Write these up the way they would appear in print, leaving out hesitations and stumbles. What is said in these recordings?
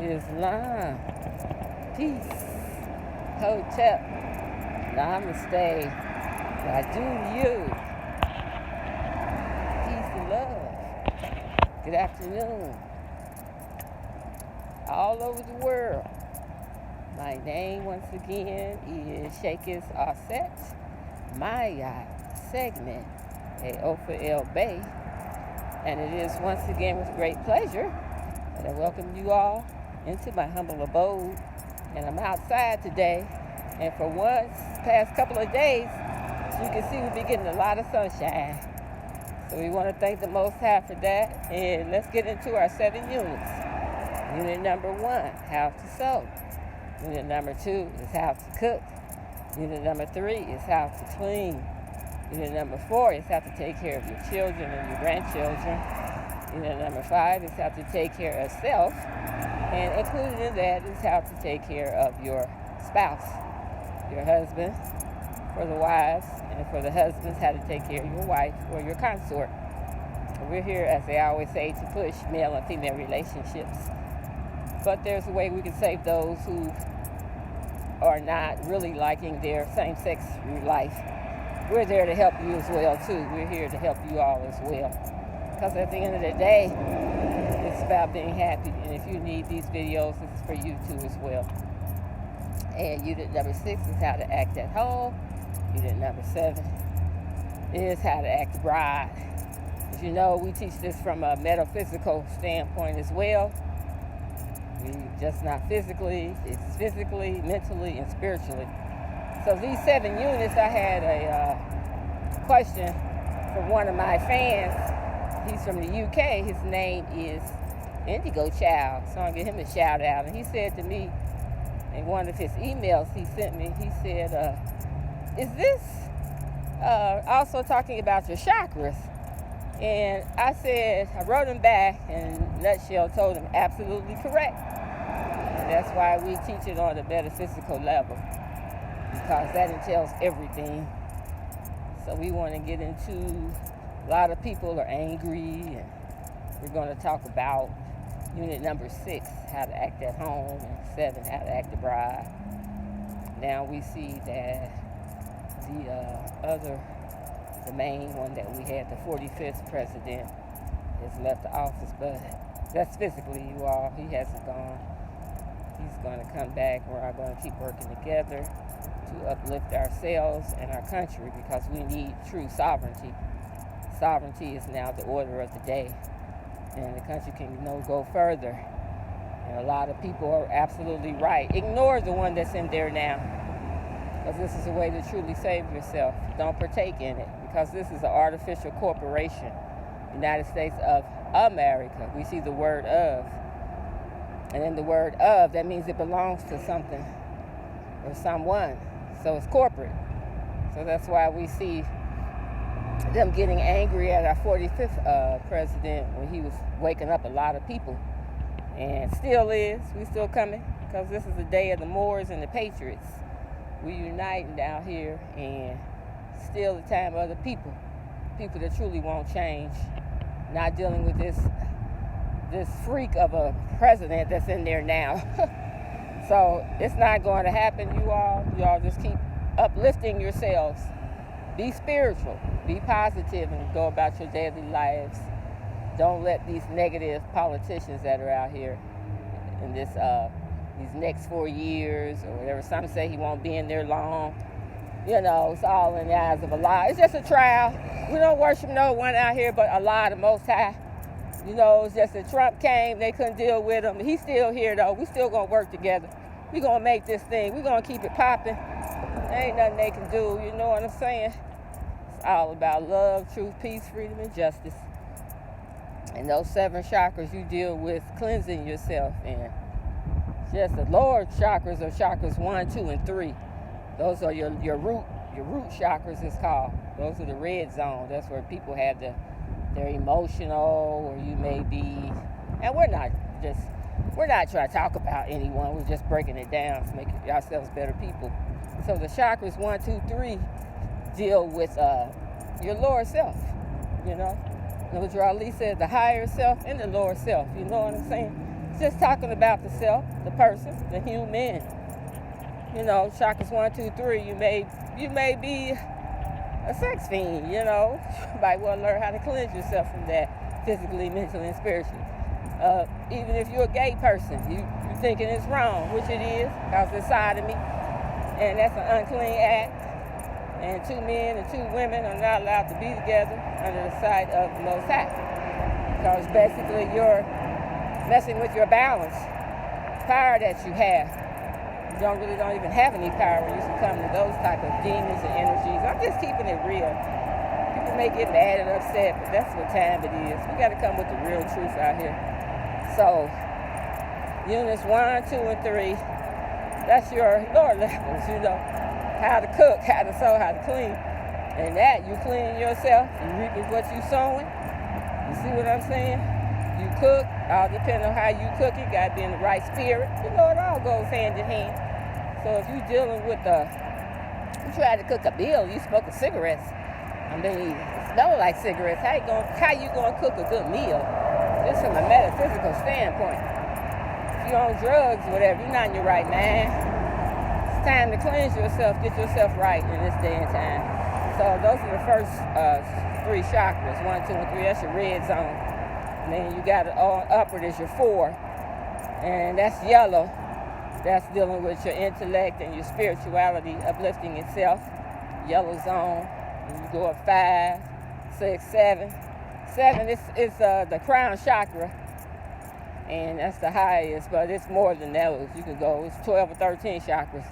Islam, peace, hotel, Namaste. I do you. Peace and love. Good afternoon. All over the world. My name once again is Sheikess Auset. My Sekhmet, Aoffa Abode. And it is once again with great pleasure that I welcome you all into my humble abode. And I'm outside today. And for once, past couple of days, as you can see, we've been getting a lot of sunshine. So we want to thank the Most High for that. And let's get into our 7 units. Unit number 1, how to sew. Unit number 2 is how to cook. Unit number 3 is how to clean. Unit number 4 is how to take care of your children and your grandchildren. Unit number 5 is how to take care of self. And included in that is how to take care of your spouse, your husband, for the wives, and for the husbands, how to take care of your wife or your consort. We're here, as they always say, to push male and female relationships. But there's a way we can save those who are not really liking their same-sex life. We're there to help you as well, too. We're here to help you all as well. Because at the end of the day, it's about being happy. And if you need these videos, this is for you, too, as well. And unit number 6 is how to act at home. Unit number 7 is how to act bride. As you know, we teach this from a metaphysical standpoint as well. We just not physically, it's physically, mentally, and spiritually. So these 7 units, I had a question from one of my fans. He's from the UK. His name is Indigo Child. So I'll give him a shout out. And he said to me, in one of his emails he sent me, he said, is this also talking about your chakras? And I said, I wrote him back and in a nutshell told him absolutely correct. And that's why we teach it on the metaphysical level, because that entails everything. So we want to get into, a lot of people are angry, and we're going to talk about unit number 6, how to act at home, and 7, how to act the bride. Now we see that the main one that we had, the 45th president, has left the office, but that's physically, you all. He hasn't gone. He's going to come back. We're all going to keep working together to uplift ourselves and our country, because we need true sovereignty. Sovereignty is now the order of the day, and the country can go further. And a lot of people are absolutely right. Ignore the one that's in there now, because this is a way to truly save yourself. Don't partake in it, because this is an artificial corporation. United States of America. We see the word of. And in the word of, that means it belongs to something or someone. So it's corporate. So that's why we see them getting angry at our 45th president when he was waking up a lot of people. And still is. We still coming, because this is the day of the Moors and the Patriots. We uniting out here, and still the time of the people that truly won't change. Not dealing with this freak of a president that's in there now. So it's not going to happen, you all. You all just keep uplifting yourselves. Be spiritual, be positive, and go about your daily lives. Don't let these negative politicians that are out here in this these next 4 years or whatever. Some say he won't be in there long. You know, it's all in the eyes of Allah. It's just a trial. We don't worship no one out here but Allah, the Most High. You know, it's just that Trump came, they couldn't deal with him. He's still here, though. We still gonna work together. We gonna make this thing. We gonna keep it popping. There ain't nothing they can do, you know what I'm saying? It's all about love, truth, peace, freedom, and justice. And those 7 chakras you deal with cleansing yourself. And just the lower chakras are chakras 1, 2, and 3. Those are your root chakras, it's called. Those are the red zone. That's where people have they're emotional, or you may be, and we're not trying to talk about anyone. We're just breaking it down to make ourselves better people. So the chakras 1, 2, 3 deal with your lower self, you know. What Ali said, the higher self and the lower self, you know what I'm saying? just talking about the self, the person, the human. You know, chakras 1, 2, 3. You may be a sex fiend. You know, you might want to learn how to cleanse yourself from that, physically, mentally, and spiritually. Even if you're a gay person, you're thinking it's wrong, which it is, because it's sodomy, and that's an unclean act. And 2 men and 2 women are not allowed to be together under the sight of the Most High. Because basically you're messing with your balance, power that you have. You don't even have any power when you succumb to those type of demons and energies. I'm just keeping it real. People may get mad and upset, but that's what time it is. We got to come with the real truth out here. So, units 1, 2, and 3, that's your lower levels, you know. How to cook, how to sew, how to clean. And that, you clean yourself, you reap what you sowing. You see what I'm saying? You cook, all depending on how you cook it, got to be in the right spirit. You know, it all goes hand in hand. So if you're dealing with you try to cook a meal, you smoking cigarettes. I mean, it smells like cigarettes. How you gonna cook a good meal? Just from a metaphysical standpoint. If you're on drugs or whatever, you're not in your right mind. It's time to cleanse yourself, get yourself right in this day and time. So those are the first 3 chakras, 1, 2, and 3. That's your red zone. And then you got it all upward is your 4. And that's yellow. That's dealing with your intellect and your spirituality, uplifting itself. Yellow zone. And you go up 5, 6, 7. 7 is the crown chakra. And that's the highest, but it's more than those. You can go, it's 12 or 13 chakras.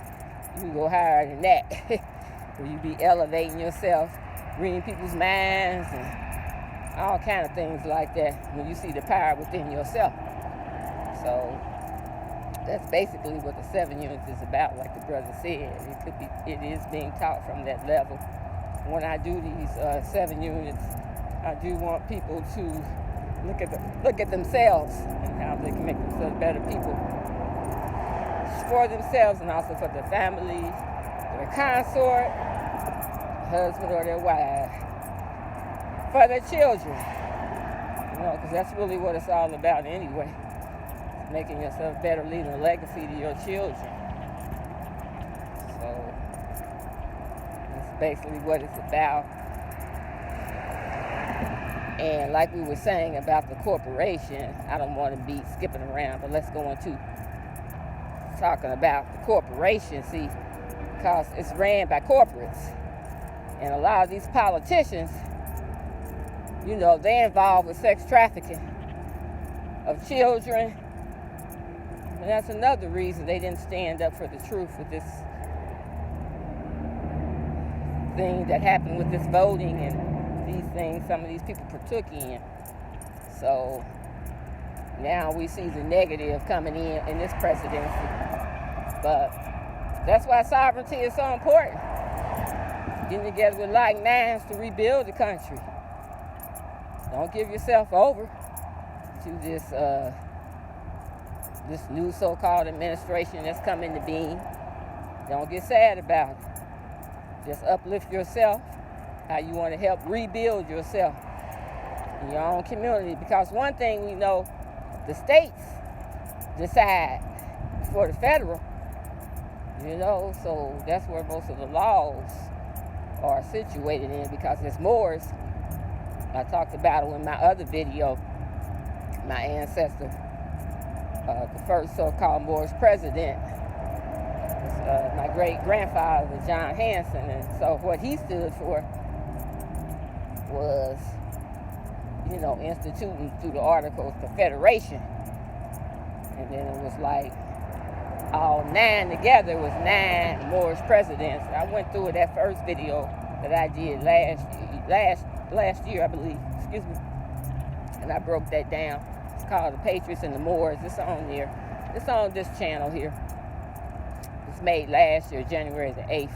You can go higher than that. Where you be elevating yourself, reading people's minds, and all kind of things like that when you see the power within yourself. So that's basically what the 7 units is about, like the brother said. It is being taught from that level. When I do these 7 units, I do want people to look at themselves and how they can make themselves better people for themselves and also for their family, their consort, husband or their wife, for their children. You know, because that's really what it's all about anyway. It's making yourself better, leaving a legacy to your children. So that's basically what it's about. And like we were saying about the corporation, I don't want to be skipping around, but let's go into talking about the corporation, see, because it's ran by corporates. And a lot of these politicians, you know, they're involved with sex trafficking of children. And that's another reason they didn't stand up for the truth with this thing that happened with this voting and these things some of these people partook in. So now we see the negative coming in this presidency. But that's why sovereignty is so important. Getting together with like minds to rebuild the country. Don't give yourself over to this new so-called administration that's coming to being. Don't get sad about it. Just uplift yourself, how you want to help rebuild yourself in your own community. Because one thing we know, the states decide for the federal, you know, so that's where most of the laws are situated in, because it's Moors. I talked about it in my other video, my ancestor, the first so-called Moorish president, was my great-grandfather, John Hanson. And so what he stood for was, you know, instituting through the Articles of Confederation. And then it was like all 9 together was 9 Moorish presidents. I went through it, that first video that I did last year, I believe, excuse me. And I broke that down. It's called The Patriots and the Moors. It's on there. It's on this channel here. It's made last year, January the 8th,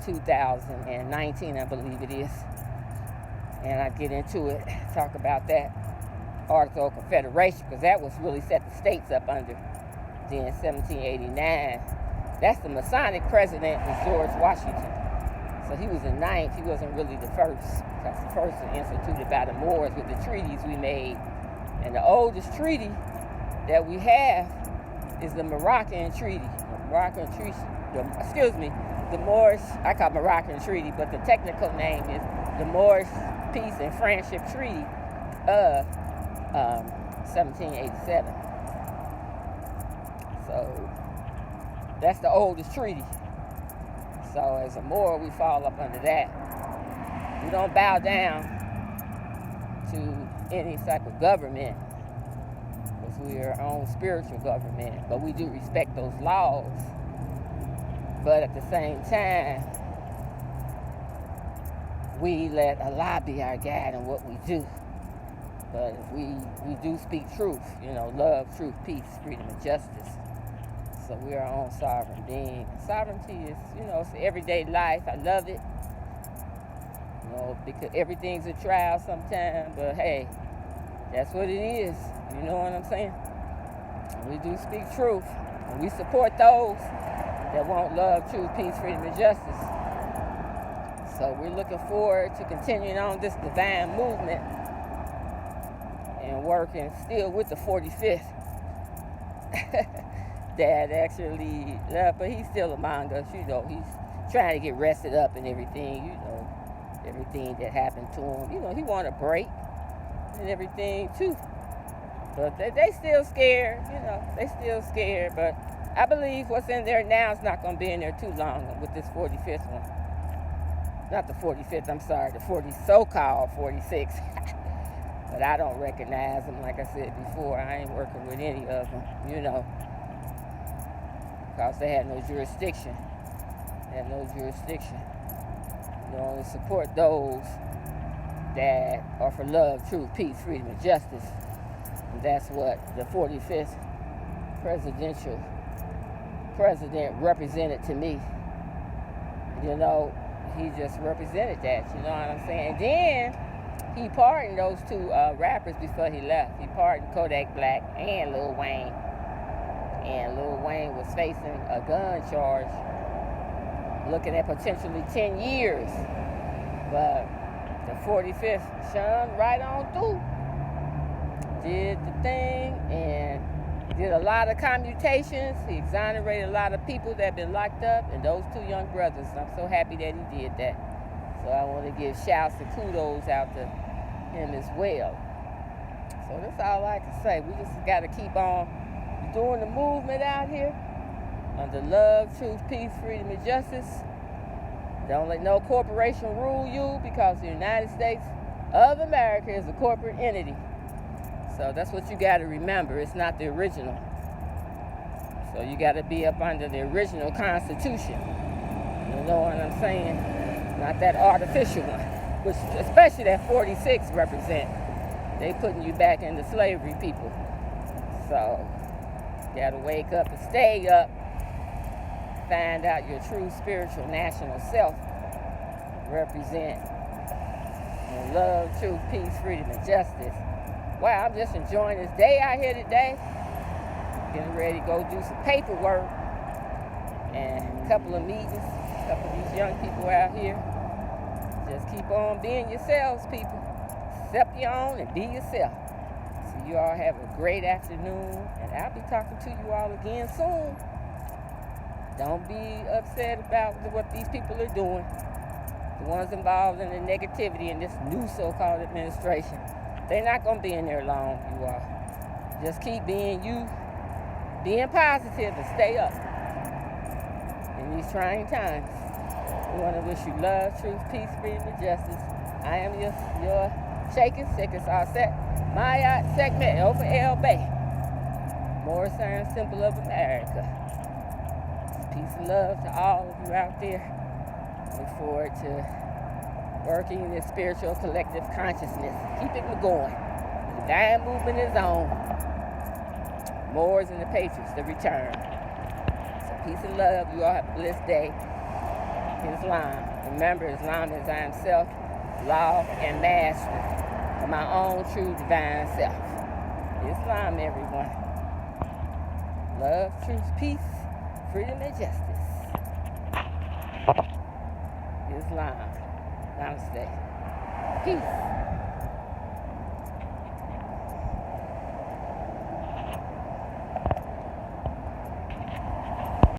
2019, I believe it is. And I get into it, talk about that Article of Confederation, because that was really set the states up under in 1789. That's the Masonic president was George Washington. So he was the 9th. He wasn't really the first, because the first was instituted by the Moors with the treaties we made And the oldest treaty that we have is the Moroccan Treaty. The Moroccan Treaty, the Moorish, I call it Moroccan Treaty, but the technical name is the Moorish Peace and Friendship Treaty of 1787. So that's the oldest treaty. So as a Moor, we fall up under that. We don't bow down to any type of government, because we are our own spiritual government, but we do respect those laws. But at the same time, we let Allah be our guide in what we do. But if we do speak truth, love, truth, peace, freedom, and justice. So we're our own sovereign being. Sovereignty is, it's everyday life. I love it. Because everything's a trial sometimes, but hey, that's what it is. You know what I'm saying? We do speak truth, and we support those that want love, truth, peace, freedom, and justice. So we're looking forward to continuing on this divine movement and working still with the 45th. Dad actually left, but he's still among us. He's trying to get rested up and everything, everything that happened to him. He wanted a break and everything too. But they still scared, they still scared. But I believe what's in there now is not going to be in there too long with this 45th one. Not the 45th, I'm sorry, the so-called 46. But I don't recognize them, like I said before. I ain't working with any of them, because they had no jurisdiction. Only support those that are for love, truth, peace, freedom, and justice. And that's what the 45th president represented to me. He just represented that, you know what I'm saying? And then he pardoned those two rappers before he left. He pardoned Kodak Black and Lil Wayne. And Lil Wayne was facing a gun charge, looking at potentially 10 years. But the 45th shone right on through. Did the thing and did a lot of commutations. He exonerated a lot of people that have been locked up, and those two young brothers. I'm so happy that he did that. So I want to give shouts and kudos out to him as well. So that's all I can say. We just got to keep on doing the movement out here under love, truth, peace, freedom, and justice. Don't let no corporation rule you, because the United States of America is a corporate entity. So that's what you got to remember. It's not the original. So you got to be up under the original Constitution. You know what I'm saying? Not that artificial one, which especially that 46 represent. They putting you back into slavery, people. So you got to wake up and stay up. Find out your true spiritual national self. Represent and love, truth, peace, freedom, and justice. Wow, I'm just enjoying this day out here today. Getting ready to go do some paperwork and a couple of meetings. A couple of these young people out here. Just keep on being yourselves, people. Accept your own and be yourself. So you all have a great afternoon, and I'll be talking to you all again soon. Don't be upset about what these people are doing. The ones involved in the negativity in this new so-called administration. They're not going to be in there long, you all. Just keep being you, being positive, and stay up in these trying times. We want to wish you love, truth, peace, freedom, and justice. I am your Sheikess, Auset, Sekhmet, Aoffa, More sign symbol of America. Peace and love to all of you out there. Look forward to working in this spiritual collective consciousness. Keep it going. The divine movement is on. Moors and the Patriots, the return. So peace and love. You all have a blessed day. Islam. Remember, Islam is I am self, law, and master of my own true divine self. Islam, everyone. Love, truth, peace, freedom, and justice. Islam. Namaste. Peace.